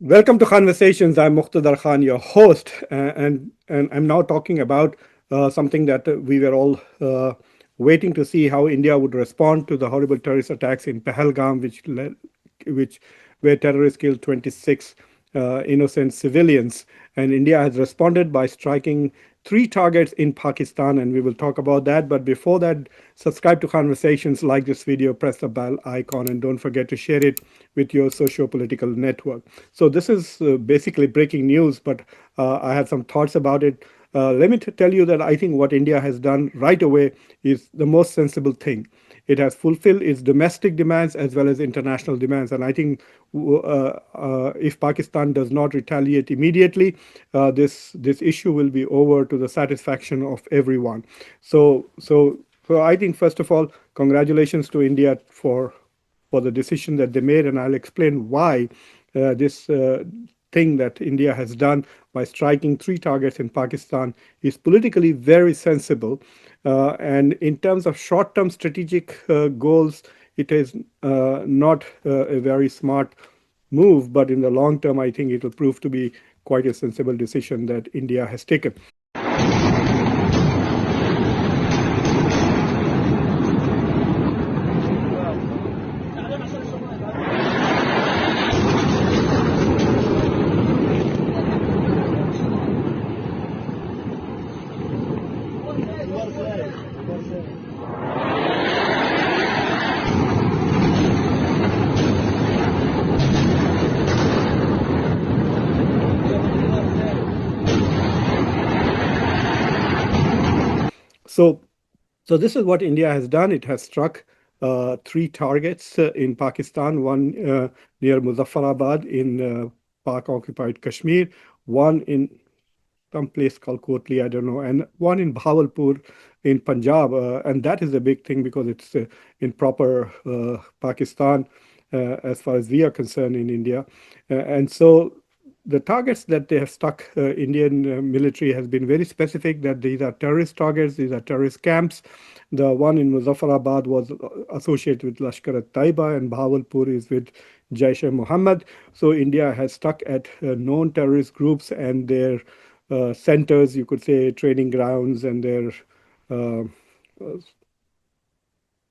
Welcome to Khanversations. I'm Muqtedar Khan, your host, and I'm now talking about something that we were all waiting to see how India would respond to the horrible terrorist attacks in Pahalgam, which where terrorists killed 26 innocent civilians. And India has responded by striking three targets in Pakistan, and we will talk about that. But before that, subscribe to Conversations, like this video, press the bell icon, and don't forget to share it with your socio-political network. So this is basically breaking news, but I have some thoughts about it. Let me tell you that I think what India has done right away is the most sensible thing. It has fulfilled its domestic demands as well as international demands. And I think if Pakistan does not retaliate immediately, this issue will be over to the satisfaction of everyone. So I think first of all, congratulations to India for the decision that they made, and I'll explain why this thing that India has done by striking three targets in Pakistan is politically very sensible. And in terms of short term strategic goals, it is not a very smart move, but in the long term, I think it will prove to be quite a sensible decision that India has taken. So, so this is what India has done. It has struck three targets in Pakistan, one near Muzaffarabad in Pak-occupied Kashmir, one in some place called Kotli, I don't know, and one in Bahawalpur in Punjab. And that is a big thing because it's in proper Pakistan as far as we are concerned in India. And so the targets that they have stuck, Indian military has been very specific that these are terrorist targets, these are terrorist camps. The one in Muzaffarabad was associated with Lashkar-e-Taiba, and Bahawalpur is with Jaish-e-Mohammed. So India has stuck at known terrorist groups and their centers, you could say, training grounds, and their uh,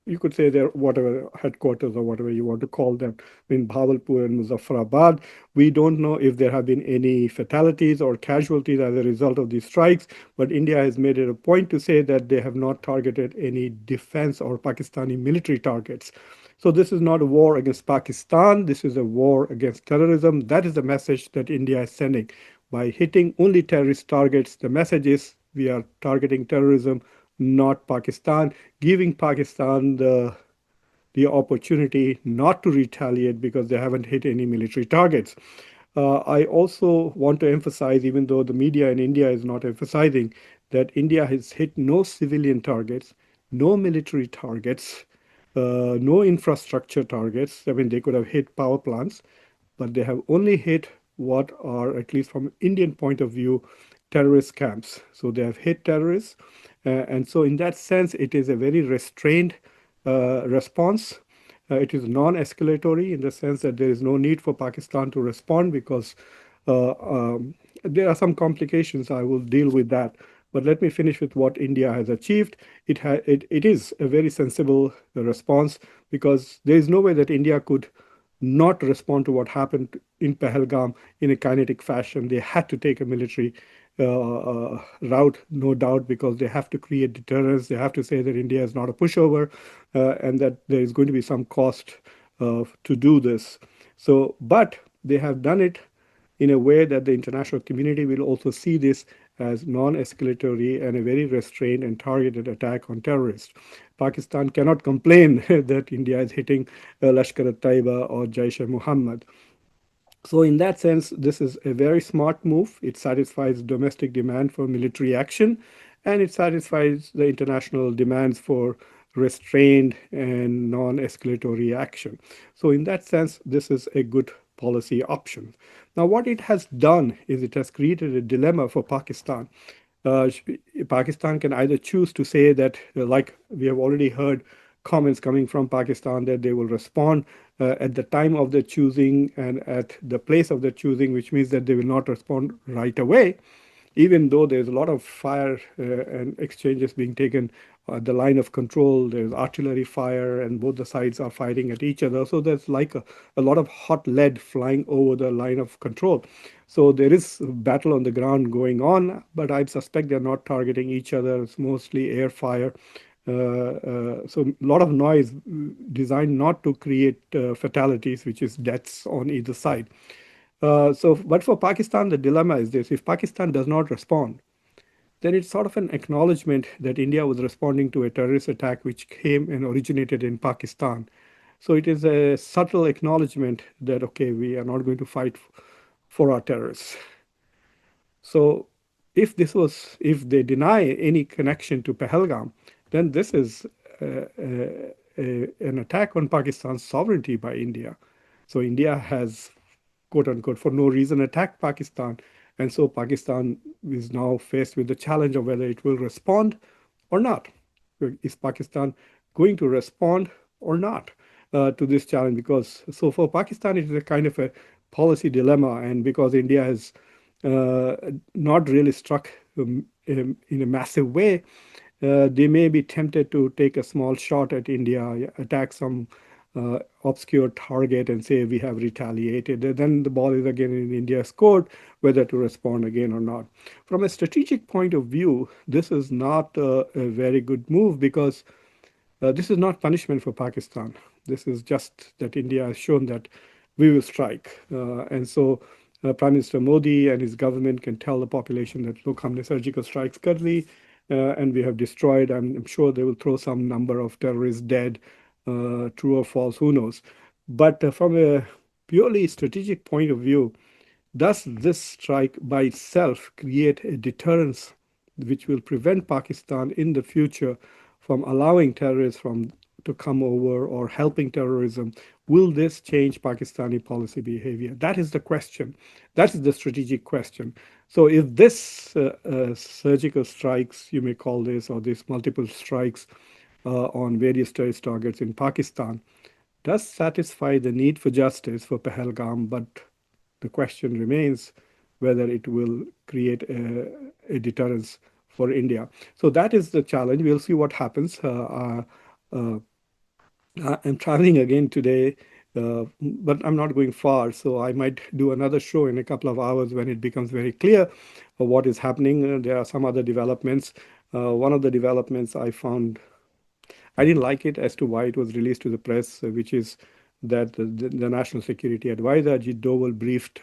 you could say their whatever headquarters or whatever you want to call them in Bhavalpur and Muzaffarabad. We don't know if there have been any fatalities or casualties as a result of these strikes, but India has made it a point to say that they have not targeted any defense or Pakistani military targets. So this is not a war against Pakistan. This is a war against terrorism. That is the message that India is sending. By hitting only terrorist targets, the message is we are targeting terrorism, not Pakistan, giving Pakistan the opportunity not to retaliate because they haven't hit any military targets. I also want to emphasize, even though the media in India is not emphasizing, that India has hit no civilian targets, no military targets, no infrastructure targets. I mean, they could have hit power plants, but they have only hit what are, at least from Indian point of view, terrorist camps. So they have hit terrorists. And so in that sense, it is a very restrained response. It is non-escalatory in the sense that there is no need for Pakistan to respond because there are some complications. I will deal with that. But let me finish with what India has achieved. It is a very sensible response because there is no way that India could not respond to what happened in Pahalgam in a kinetic fashion. They had to take a military route, no doubt, because they have to create deterrence. They have to say that India is not a pushover and that there is going to be some cost to do this. So, but they have done it in a way that the international community will also see this as non-escalatory and a very restrained and targeted attack on terrorists. Pakistan cannot complain that India is hitting Lashkar-e-Taiba or Jaish-e-Mohammed. So in that sense, this is a very smart move. It satisfies domestic demand for military action, and it satisfies the international demands for restrained and non-escalatory action. So in that sense, this is a good policy option. Now, what it has done is it has created a dilemma for Pakistan. Uh, Pakistan can either choose to say that, like we have already heard comments coming from Pakistan that they will respond at the time of their choosing and at the place of their choosing, which means that they will not respond right away, even though there's a lot of fire and exchanges being taken at the line of control. There's artillery fire, and both the sides are fighting at each other. So there's like a lot of hot lead flying over the line of control. So there is a battle on the ground going on, but I suspect they're not targeting each other. It's mostly air fire. So a lot of noise designed not to create fatalities, which is deaths on either side. But for Pakistan, the dilemma is this: if Pakistan does not respond, then it's sort of an acknowledgement that India was responding to a terrorist attack which came and originated in Pakistan. So it is a subtle acknowledgement that, okay, we are not going to fight for our terrorists. So if they deny any connection to Pahalgam, then this is an attack on Pakistan's sovereignty by India. So India has, quote unquote, for no reason attacked Pakistan. And so Pakistan is now faced with the challenge of whether it will respond or not. Is Pakistan going to respond or not to this challenge? Because so for Pakistan, it is a kind of a policy dilemma, and because India has uh, not really struck in a massive way, they may be tempted to take a small shot at India, attack some obscure target and say we have retaliated. Then the ball is again in India's court whether to respond again or not. From a strategic point of view, this is not a very good move because this is not punishment for Pakistan. This is just that India has shown that we will strike. And so Prime Minister Modi and his government can tell the population that, look, हमने surgical strikes कर ली, and we have destroyed. I'm sure they will throw some number of terrorists dead, true or false, who knows. But from a purely strategic point of view, does this strike by itself create a deterrence which will prevent Pakistan in the future from allowing terrorists to come over or helping terrorism? Will this change Pakistani policy behavior? That is the question. That is the strategic question. So if this surgical strikes, you may call this, or these multiple strikes on various terrorist targets in Pakistan, does satisfy the need for justice for Pahalgam, but the question remains whether it will create a deterrence for India. So that is the challenge. We'll see what happens. Uh, I'm traveling again today, but I'm not going far. So I might do another show in a couple of hours when it becomes very clear what is happening. There are some other developments. One of the developments I found I didn't like it as to why it was released to the press, which is that the National Security Advisor, Ajit Doval, briefed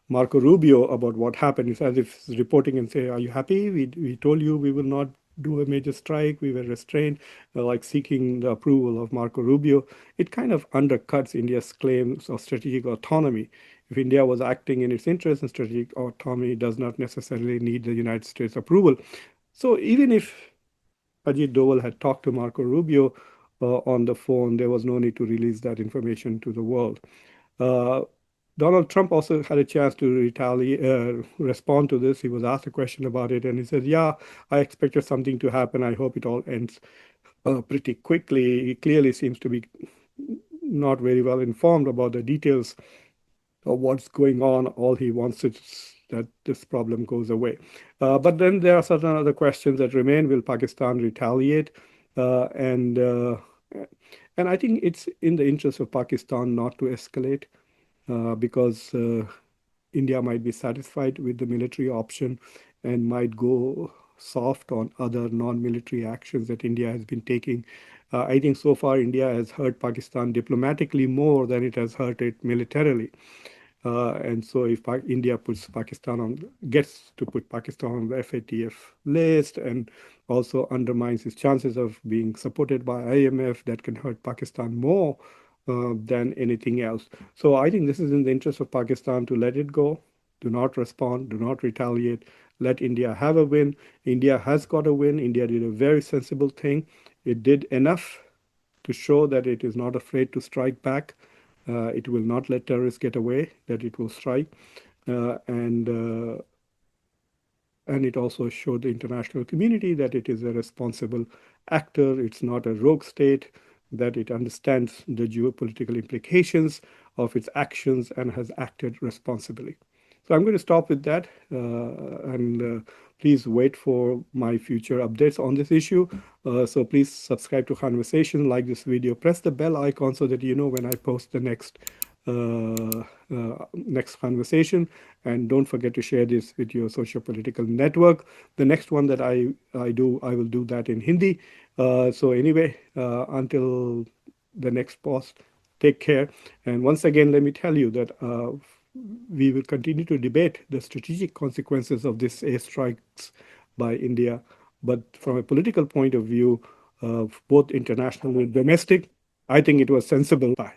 Marco Rubio about what happened. It's as if he's reporting and say, are you happy? We told you we will not do a major strike. We were restrained, like seeking the approval of Marco Rubio. It kind of undercuts India's claims of strategic autonomy. If India was acting in its interest, and strategic autonomy does not necessarily need the United States approval. So even if Ajit Doval had talked to Marco Rubio on the phone, there was no need to release that information to the world. Uh, Donald Trump also had a chance to respond to this. He was asked a question about it, and he said, "Yeah, I expected something to happen. I hope it all ends pretty quickly." He clearly seems to be not very well informed about the details of what's going on. All he wants is that this problem goes away. But then there are certain other questions that remain. Will Pakistan retaliate? Uh, and uh, and I think it's in the interest of Pakistan not to escalate because India might be satisfied with the military option and might go soft on other non-military actions that India has been taking. I think so far India has hurt Pakistan diplomatically more than it has hurt it militarily. And so if India gets to put Pakistan on the FATF list and also undermines its chances of being supported by IMF, that can hurt Pakistan more than anything else. So I think this is in the interest of Pakistan to let it go, do not respond, do not retaliate, let India have a win. India has got a win. India did a very sensible thing. It did enough to show that it is not afraid to strike back. It will not let terrorists get away, that it will strike. Uh, and uh, and it also showed the international community that it is a responsible actor, it's not a rogue state, that it understands the geopolitical implications of its actions and has acted responsibly. So I'm going to stop with that, and please wait for my future updates on this issue. So please subscribe to Conversation, like this video, press the bell icon so that you know when I post the next conversation, and don't forget to share this with your social political network. The next one that I will do that in Hindi. So anyway, until the next post, take care. And once again, let me tell you that we will continue to debate the strategic consequences of this airstrikes by India. But from a political point of view, both international and domestic, I think it was sensible. Bye.